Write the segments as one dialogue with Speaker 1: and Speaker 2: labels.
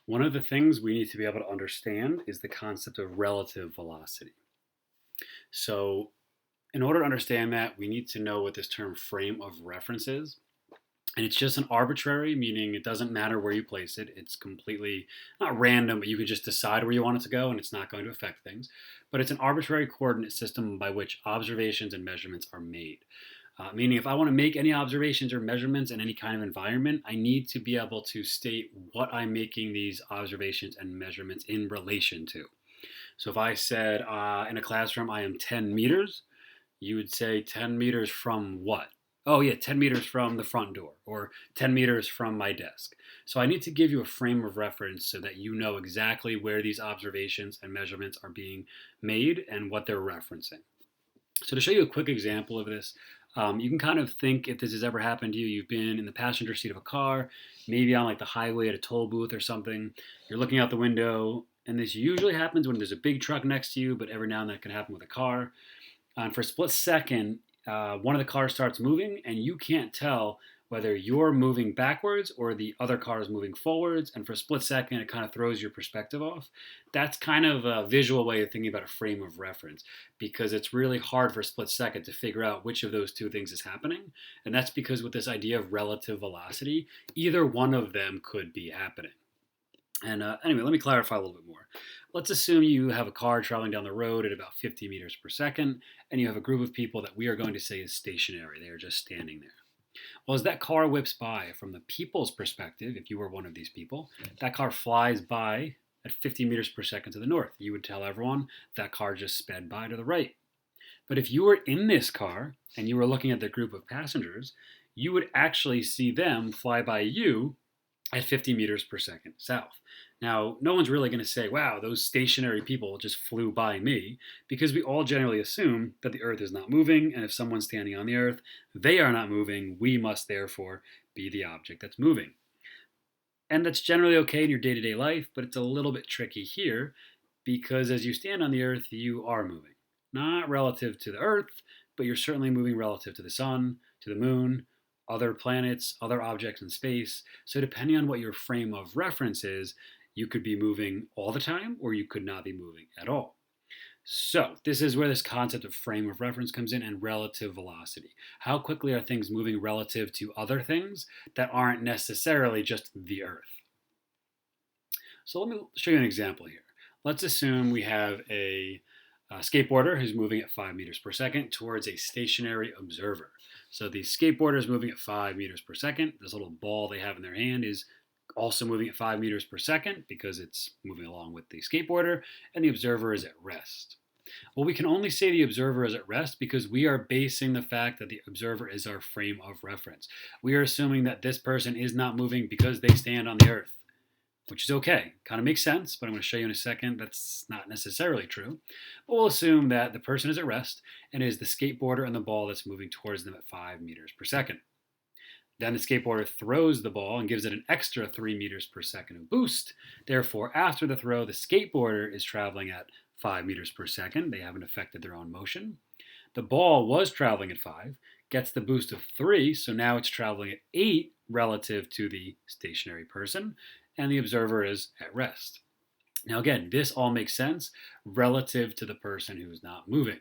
Speaker 1: One of the things we need to be able to understand is the concept of relative velocity. So, in order to understand that, we need to know what this term frame of reference is. And it's just an arbitrary, meaning it doesn't matter where you place it. It's completely not random, but you can just decide where you want it to go and it's not going to affect things. But it's an arbitrary coordinate system by which observations and measurements are made. Meaning, if I want to make any observations or measurements in any kind of environment, I need to be able to state what I'm making these observations and measurements in relation to. So if I said in a classroom I am 10 meters, you would say 10 meters from what? Oh, yeah, 10 meters from the front door or 10 meters from my desk. So I need to give you a frame of reference so that you know exactly where these observations and measurements are being made and what they're referencing. So to show you a quick example of this, you can kind of think if this has ever happened to you, you've been in the passenger seat of a car, maybe on like the highway at a toll booth or something. You're looking out the window, and this usually happens when there's a big truck next to you, but every now and then it can happen with a car. And for a split second, one of the cars starts moving, and you can't tell whether you're moving backwards or the other car is moving forwards. And for a split second, it kind of throws your perspective off. That's kind of a visual way of thinking about a frame of reference because it's really hard for a split second to figure out which of those two things is happening. And that's because with this idea of relative velocity, either one of them could be happening. And anyway, let me clarify a little bit more. Let's assume you have a car traveling down the road at about 50 meters per second, and you have a group of people that we are going to say is stationary. They are just standing there. Well, as that car whips by, from the people's perspective, if you were one of these people, that car flies by at 50 meters per second to the north. You would tell everyone that car just sped by to the right. But if you were in this car and you were looking at the group of passengers, you would actually see them fly by you at 50 meters per second south. Now, no one's really going to say, wow, those stationary people just flew by me, because we all generally assume that the Earth is not moving, and if someone's standing on the Earth, they are not moving. We must therefore be the object that's moving. And that's generally okay in your day to day life, but it's a little bit tricky here because as you stand on the Earth, you are moving. Not relative to the Earth, but you're certainly moving relative to the Sun, to the Moon, other planets, other objects in space. So, depending on what your frame of reference is, you could be moving all the time or you could not be moving at all. So, this is where this concept of frame of reference comes in and relative velocity. How quickly are things moving relative to other things that aren't necessarily just the Earth? So, let me show you an example here. Let's assume we have a skateboarder who's moving at 5 meters per second towards a stationary observer. So the skateboarder is moving at 5 meters per second. This little ball they have in their hand is also moving at 5 meters per second because it's moving along with the skateboarder, and the observer is at rest. Well, we can only say the observer is at rest because we are basing the fact that the observer is our frame of reference. We are assuming that this person is not moving because they stand on the earth, which is okay. Kind of makes sense, but I'm going to show you in a second that's not necessarily true. But we'll assume that the person is at rest and it is the skateboarder and the ball that's moving towards them at 5 meters per second. Then the skateboarder throws the ball and gives it an extra 3 meters per second of boost. Therefore, after the throw, the skateboarder is traveling at 5 meters per second. They haven't affected their own motion. The ball was traveling at 5, gets the boost of 3, so now it's traveling at 8 relative to the stationary person, and the observer is at rest. Now, again, this all makes sense relative to the person who's not moving.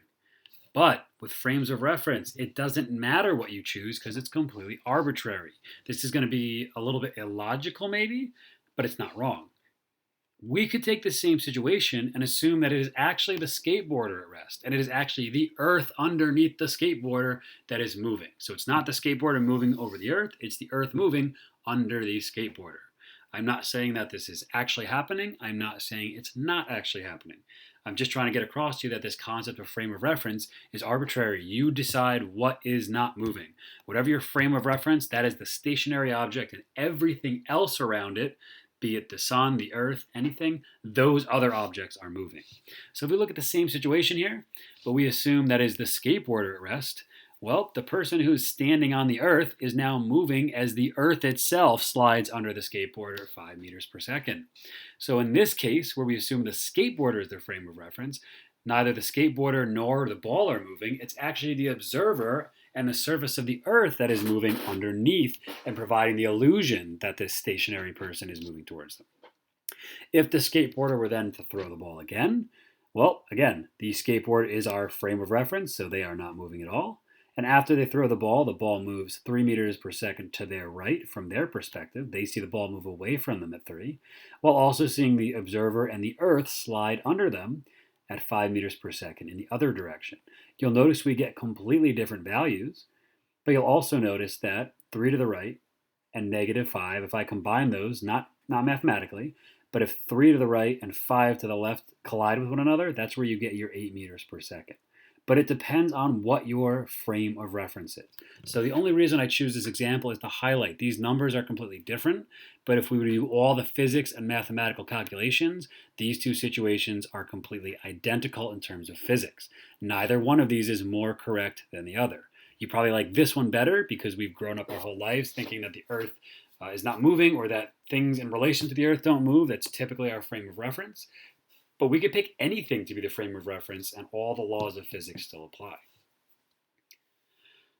Speaker 1: But with frames of reference, it doesn't matter what you choose because it's completely arbitrary. This is going to be a little bit illogical, maybe, but it's not wrong. We could take the same situation and assume that it is actually the skateboarder at rest, and it is actually the earth underneath the skateboarder that is moving. So it's not the skateboarder moving over the earth, it's the earth moving under the skateboarder. I'm not saying that this is actually happening. I'm not saying it's not actually happening. I'm just trying to get across to you that this concept of frame of reference is arbitrary. You decide what is not moving. Whatever your frame of reference, that is the stationary object, and everything else around it, be it the sun, the earth, anything, those other objects are moving. So if we look at the same situation here, but we assume that is the skateboarder at rest, well, the person who's standing on the earth is now moving as the earth itself slides under the skateboarder at 5 meters per second. So in this case, where we assume the skateboarder is their frame of reference, neither the skateboarder nor the ball are moving. It's actually the observer and the surface of the earth that is moving underneath and providing the illusion that this stationary person is moving towards them. If the skateboarder were then to throw the ball again, well, again, the skateboard is our frame of reference, so they are not moving at all. And after they throw the ball moves 3 meters per second to their right from their perspective. They see the ball move away from them at 3, while also seeing the observer and the earth slide under them at 5 meters per second in the other direction. You'll notice we get completely different values, but you'll also notice that 3 to the right and -5, if I combine those, not mathematically, but if 3 to the right and 5 to the left collide with one another, that's where you get your 8 meters per second. But it depends on what your frame of reference is. So the only reason I choose this example is to highlight these numbers are completely different, but if we were to do all the physics and mathematical calculations, these two situations are completely identical in terms of physics. Neither one of these is more correct than the other. You probably like this one better because we've grown up our whole lives thinking that the Earth is not moving or that things in relation to the Earth don't move. That's typically our frame of reference. But we could pick anything to be the frame of reference and all the laws of physics still apply.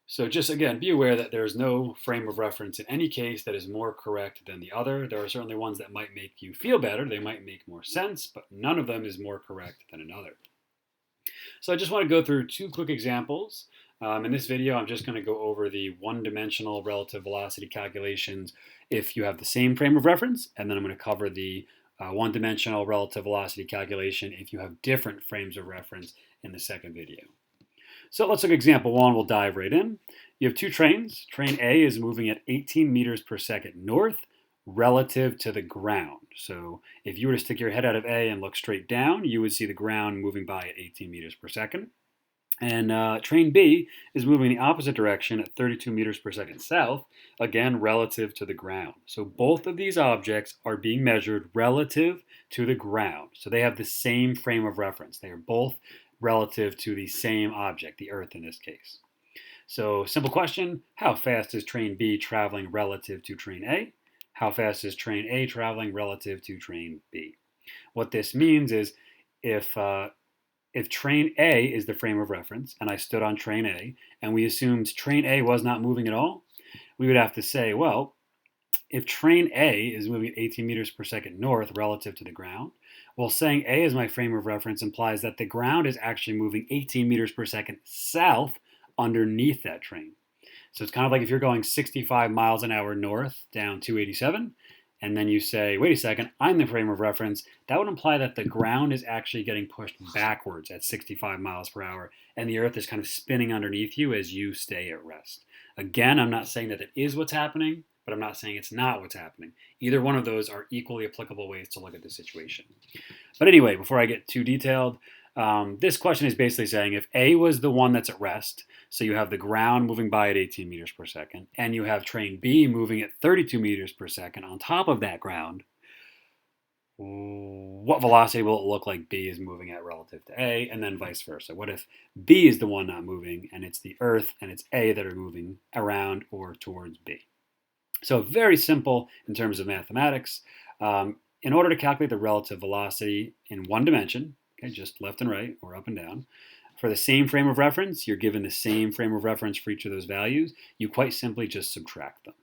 Speaker 1: So just again, be aware that there is no frame of reference in any case that is more correct than the other. There are certainly ones that might make you feel better. They might make more sense, but none of them is more correct than another. So I just want to go through two quick examples. In this video, I'm just going to go over the one-dimensional relative velocity calculations if you have the same frame of reference, and then I'm going to cover the one-dimensional relative velocity calculation if you have different frames of reference in the second video. So let's look at example 1. We'll dive right in. You have two trains. Train A is moving at 18 meters per second north relative to the ground. So if you were to stick your head out of A and look straight down, you would see the ground moving by at 18 meters per second. And train B is moving in the opposite direction at 32 meters per second south, again relative to the ground. So both of these objects are being measured relative to the ground. So they have the same frame of reference. They are both relative to the same object, the Earth in this case. So simple question, how fast is train B traveling relative to train A? How fast is train A traveling relative to train B? What this means is if train A is the frame of reference, and I stood on train A, and we assumed train A was not moving at all, we would have to say, well, if train A is moving at 18 meters per second north relative to the ground, well, saying A is my frame of reference implies that the ground is actually moving 18 meters per second south underneath that train. So it's kind of like if you're going 65 miles an hour north down 287, and then you say, wait a second, I'm the frame of reference, that would imply that the ground is actually getting pushed backwards at 65 miles per hour, and the Earth is kind of spinning underneath you as you stay at rest. Again, I'm not saying that it is what's happening, but I'm not saying it's not what's happening. Either one of those are equally applicable ways to look at the situation. But anyway, before I get too detailed, this question is basically saying if A was the one that's at rest, so you have the ground moving by at 18 meters per second, and you have train B moving at 32 meters per second on top of that ground, what velocity will it look like B is moving at relative to A, and then vice versa? What if B is the one not moving, and it's the Earth and it's A that are moving around or towards B? So very simple in terms of mathematics. In order to calculate the relative velocity in one dimension, okay, just left and right or up and down, for the same frame of reference, you're given the same frame of reference for each of those values. You quite simply just subtract them.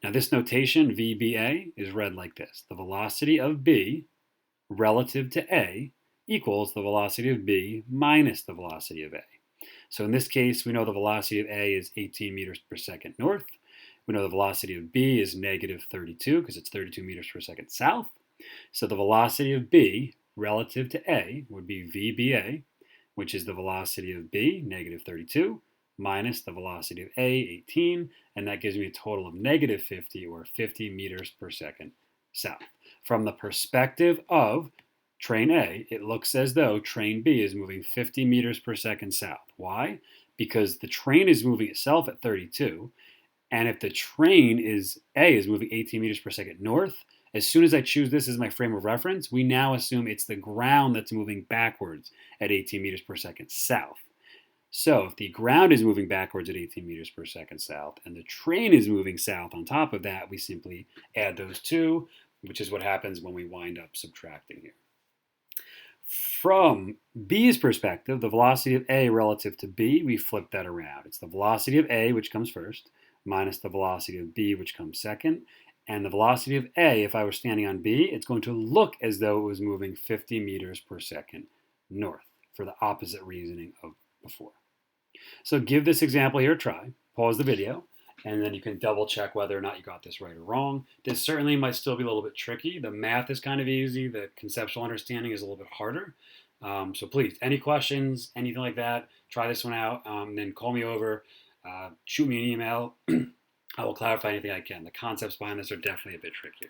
Speaker 1: Now this notation, VBA, is read like this. The velocity of B relative to A equals the velocity of B minus the velocity of A. So in this case, we know the velocity of A is 18 meters per second north. We know the velocity of B is -32 because it's 32 meters per second south. So the velocity of B relative to A would be VBA, which is the velocity of B, -32, minus the velocity of A, 18, and that gives me a total of -50, or 50 meters per second south. From the perspective of train A, it looks as though train B is moving 50 meters per second south. Why? Because the train is moving itself at 32, and if the train A is moving 18 meters per second north, as soon as I choose this as my frame of reference, we now assume it's the ground that's moving backwards at 18 meters per second south. So if the ground is moving backwards at 18 meters per second south and the train is moving south on top of that, we simply add those two, which is what happens when we wind up subtracting here. From B's perspective, the velocity of A relative to B, we flip that around. It's the velocity of A, which comes first, minus the velocity of B, which comes second. And the velocity of A, if I were standing on B, it's going to look as though it was moving 50 meters per second north for the opposite reasoning of before. So give this example here a try. Pause the video, and then you can double check whether or not you got this right or wrong. This certainly might still be a little bit tricky. The math is kind of easy. The conceptual understanding is a little bit harder. So please, any questions, anything like that, try this one out. Then call me over, shoot me an email. I will clarify anything I can. The concepts behind this are definitely a bit trickier.